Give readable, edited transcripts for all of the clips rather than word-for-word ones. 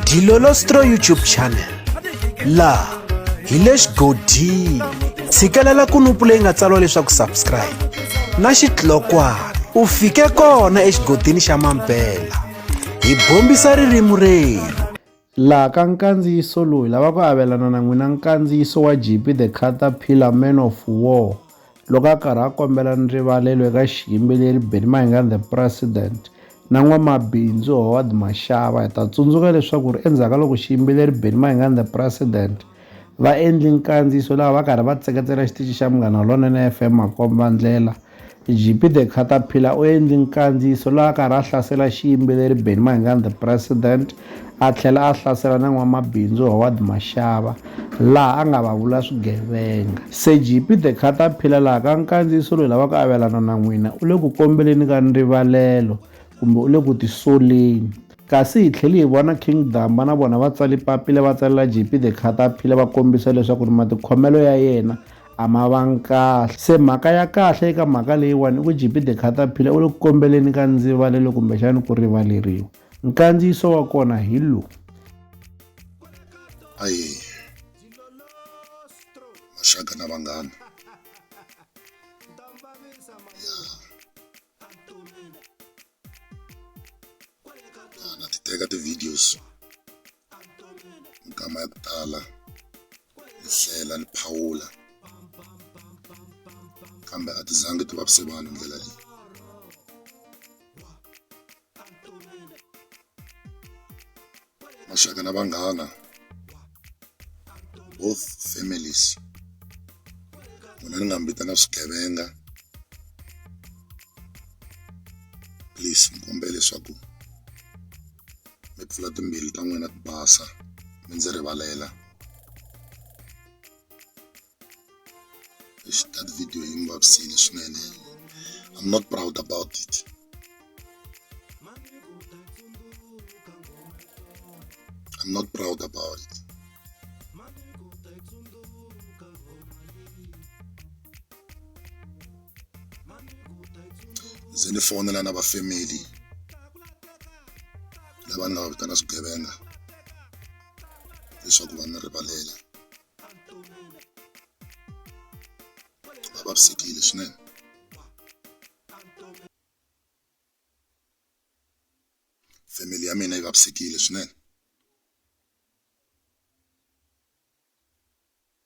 Dilolostro YouTube channel la hi le xigodini tshikelela kunupu leyi nga tsariwa leswaku subscribe na xitlokwana u fike kona exigodini xa Mampela hi bombisa ririmi renu laha ka nkandziyiso lowu hi lava ku avelana na n'wina nkandziyiso wa Jeepy Khataphila Man of War loko a karhi a kombela ndzivalelo eka xiyimbeleri Benny Mayengani the President na n'wamabindzu Howard Mashava. Hi ta tsundzuka leswaku ri endzhaku ka loko xiyimbeleri Benny Mayengani the President va endli nkandziyiso laha va karhi va tseketela xitichi xa Munghana Lonene FM makomba ndlela, Jeepy Khataphila u endli nkandziyiso laha a karhi a hlasela xiyimbeleri Benny Mayengani the President a tlhela a hlasela na n'wamabindzu Howard Mashava laha a nga va vula swigevenga. Se Jeepy Khataphila laha ka nkandziyiso loyi lava ku avelana na n'wina u le ku kombeleni ka ndzivalelo kumbe u le ku tisoleni, kasi hi tlhela hi vona Kingdom na vona va tsali papila va tsalela Jeepy Khataphila va kombisa leswaku ri matikhomelo ya yena a ma vangi kahle. Se mhaka ya kahle eka mhaka leyiwani i ku Jeepy Khataphila u le ku kombeleni ka ndzivalelo kumbexani ku rivaleriwa. Nkandziyiso wa kona hi lowu. Ayi maxaka na vanghana na ti teka ti-videos nkama ya ku tala ni hlela ni phawula kambe a ti zangi ti vavise vanhu ndlela leyi. Maxaka na vanghana, both families, n'wina ni nga mbita na swigevenga, please ni kombela leswaku mi pfula timbilu ta n'wina ti basa mi ndzi rivalela. That video yi mi vavisile swinene. I'm not proud about it. I'm not proud about it. Ndzi ni fonela na va family lava ni nga va vitana swigevenga leswaku va ni rivalela. Va vavisekile swinene. Family ya mina yi vavisekile swinene.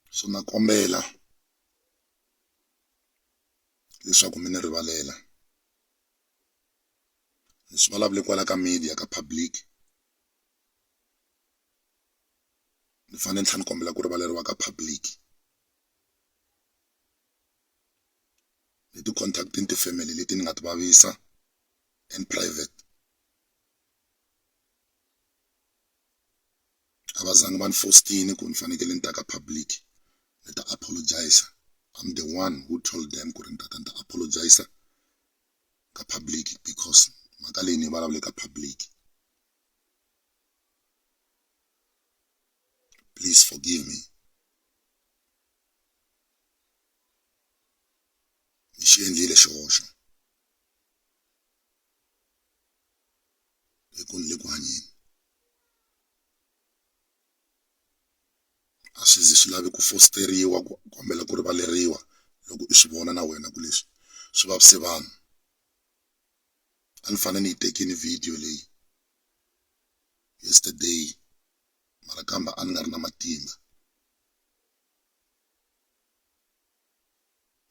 So na kombela leswaku mi ni rivalela. Ni swi vulavule kwala ka media ka public. Ni fanele ni tlhela ni kombela ku rivaleriwa ka public. Ni ti contactini ti-family leti ni nga ti vavisa in private. A va zangi va ni fostini ku ni fanekele ni ta ka public ni ta apologize. I'm the one who told them ku ri ni ta apologize ka public because mhaka leyi ni vulavule ka public. Please forgive me. Ni xi endlile xihoxo ni le ku hanyeni. A swi zi swi lavi ku fosteriwa ku kombela ku rivaleriwa loko i swi vona na wena ku leswi swi vavise vanhu. A ni fanele ni yi tekini video leyi yesterday mara kambe a ni nga ri na matimba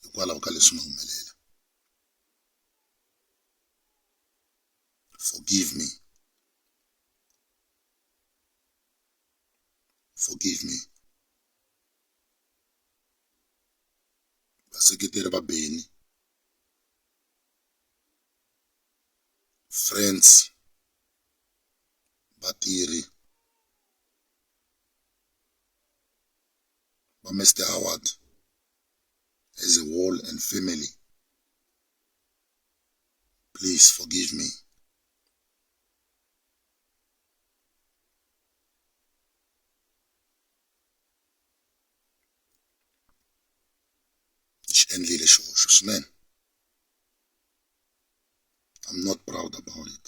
hikwalaho ka leswi nga humelela. Forgive me. Forgive me. Vaseketeri va Benny, friends, vatirhi va Mr. Howard as a whole and family, please forgive me. Xi endlile xihoxo swinene. I'm not proud about it.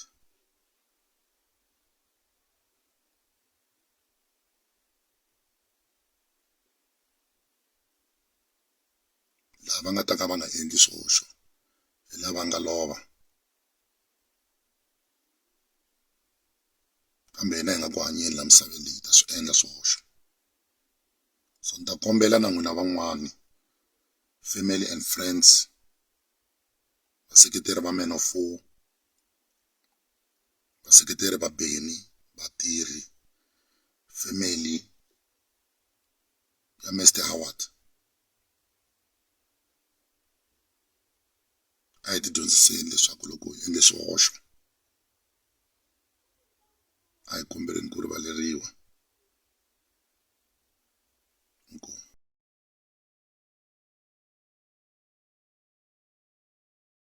lava nga ta ka va nga endli swihoxo hi lava nga lova kambe hina hi nga ku hanyeni la misaveni leyi ta swi endla swihoxo. So ni ta kombela na n'wina van'wani family and friends vaseketeri va Men of War, vaseketeri va Beni, vatirhi, family ya Mr Howard, a hi ti dyondziseni leswaku loko hi endle swihoxo a hi kombeleni ku rivaleriwa. Inkomu.